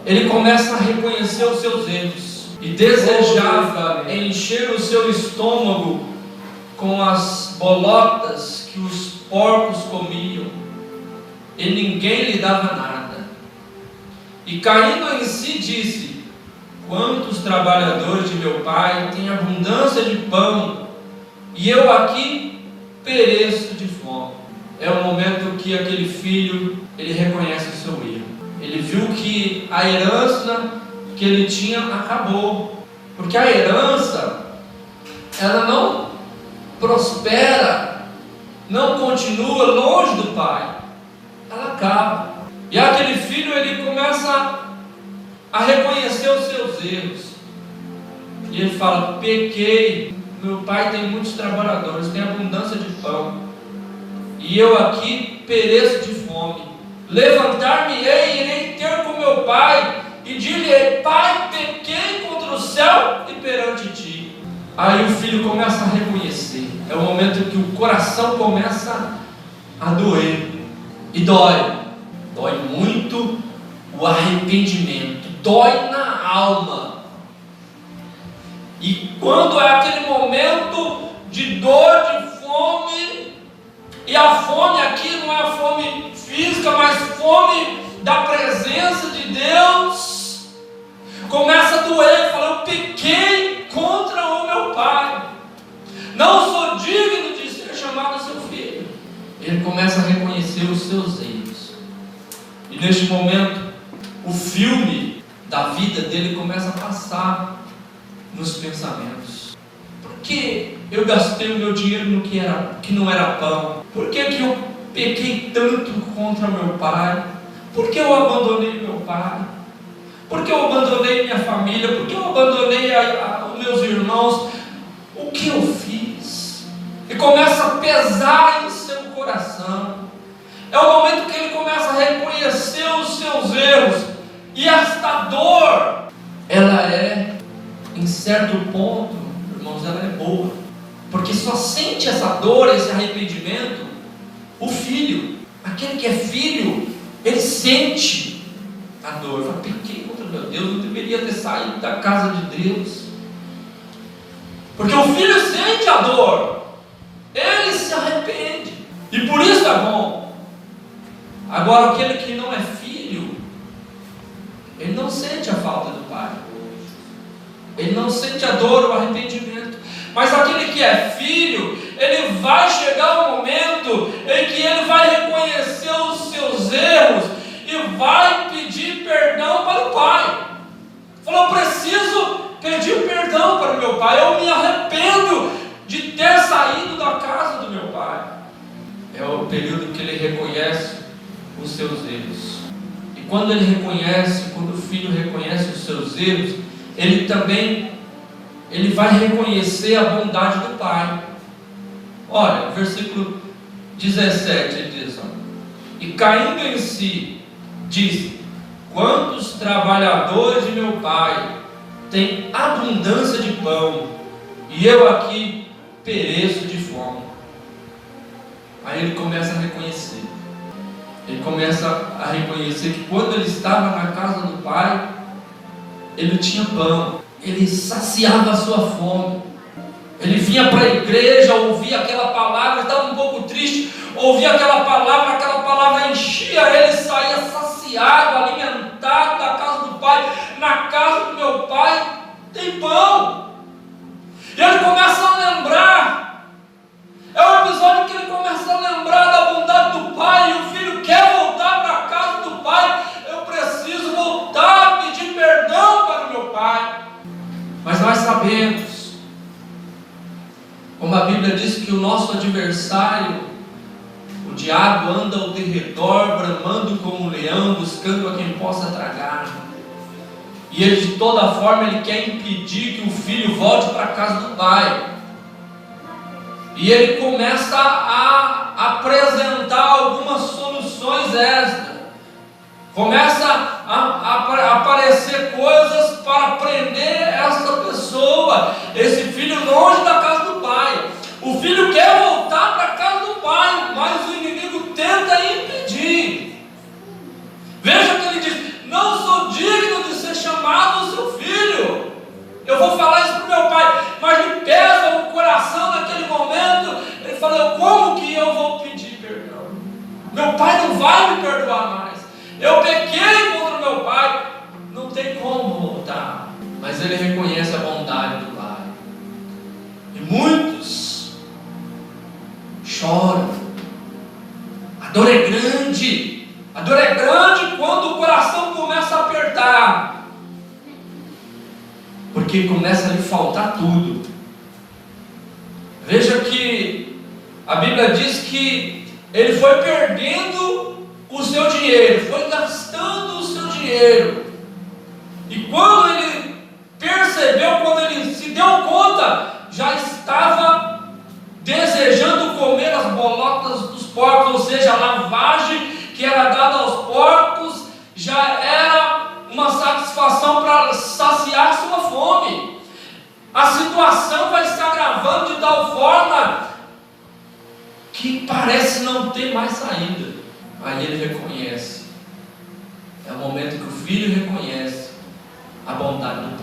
ele começa a reconhecer os seus erros e desejava encher o seu estômago com as bolotas que os porcos comiam, e ninguém lhe dava nada. E caindo em si disse: quantos trabalhadores de meu pai têm abundância de pão, e eu aqui pereço de fome. É o momento que aquele filho, ele reconhece o seu erro. Ele viu que a herança que ele tinha acabou, porque a herança, ela não prospera, não continua longe do pai, ela acaba. E aquele filho, ele começa a reconhecer os seus erros, e ele fala: pequei, meu pai tem muitos trabalhadores, tem abundância de pão, e eu aqui pereço de fome. Levantar-me-ei e irei ter com meu pai, e dir-lhe: pai, pequei contra o céu e perante ti. Aí o filho começa a reconhecer. É o momento que o coração começa a doer, e dói muito o arrependimento, dói na alma. E quando é aquele momento de dor, de fome, e a fome aqui não é a fome física, mas fome da presença de Deus, começa a doer. Fala: eu pequei contra o meu pai, não sou digno de ser chamado seu filho. Ele começa a reconhecer os seus erros, e neste momento o filme da vida dele começa a passar nos pensamentos. Por que eu gastei o meu dinheiro no que não era pão? Por que eu pequei tanto contra meu pai? Por que eu abandonei meu pai? Por que eu abandonei minha família? Por que eu abandonei os meus irmãos? O que eu fiz? E começa a pesar em seu coração. É o momento que ele começa a reconhecer os seus erros. E esta dor, ela é, em certo ponto, irmãos, ela é boa, porque só sente essa dor, esse arrependimento, o filho. Aquele que é filho, ele sente a dor. Fala: pequei contra meu Deus, não deveria ter saído da casa de Deus. Porque o filho sente a dor, ele se arrepende, e por isso é bom. Agora, aquele que não é filho, ele não sente a falta do pai, ele não sente a dor, o arrependimento. Mas aquele que é filho, ele vai chegar um momento em que ele vai reconhecer os seus erros e vai pedir perdão para o pai. Falou: eu preciso pedir perdão para o meu pai, eu me arrependo de ter saído da casa do meu pai. É o período que ele reconhece os seus erros. E quando ele reconhece, quando o filho reconhece os seus erros, ele vai reconhecer a bondade do pai. Olha, versículo 17, ele diz: e caindo em si, disse: quantos trabalhadores de meu pai têm abundância de pão, e eu aqui pereço de fome. Aí ele começa a reconhecer. Ele começa a reconhecer que quando ele estava na casa do pai, ele tinha pão, ele saciava a sua fome. Ele vinha para a igreja, ouvia aquela palavra, estava um pouco triste, ouvia aquela palavra enchia ele, saía saciado, alimentado da casa do pai. Na casa do meu pai tem pão. E ele começa a lembrar, é o episódio que ele começa a lembrar da bondade do pai, e o filho quer voltar para a casa do pai. Eu preciso voltar a pedir perdão para o meu pai. Mas nós sabemos, como a Bíblia diz, que o nosso adversário, o diabo, anda ao derredor, bramando como um leão, buscando a quem possa tragar. E ele, de toda forma, ele quer impedir que o filho volte para a casa do pai. E ele começa a apresentar algumas soluções extras. Começa a aparecer coisas para prender essa pessoa, esse filho, longe da casa do pai. O filho quer voltar para a casa do pai, mas o inimigo tenta impedir. Veja que ele diz: não sou digno Eu vou falar isso para o meu pai, mas me pesa o coração naquele momento. Ele falou: como que eu vou pedir perdão? Meu pai não vai me perdoar mais. Eu pequei contra o meu pai, não tem como voltar. Mas ele reconhece a bondade do pai. E muitos choram. A dor é grande. A dor é grande quando o coração começa a apertar. Porque começa a lhe faltar tudo. Veja que a Bíblia diz que ele foi perdendo o seu dinheiro, foi gastando o seu dinheiro. E quando ele percebeu, quando ele se deu conta, já estava desejando comer as bolotas dos porcos, ou seja, a lavagem que era dada aos porcos já era uma satisfação para saciar sua fome. A situação vai se agravando de tal forma que parece não ter mais saída. Aí ele reconhece. É o momento que o filho reconhece a bondade do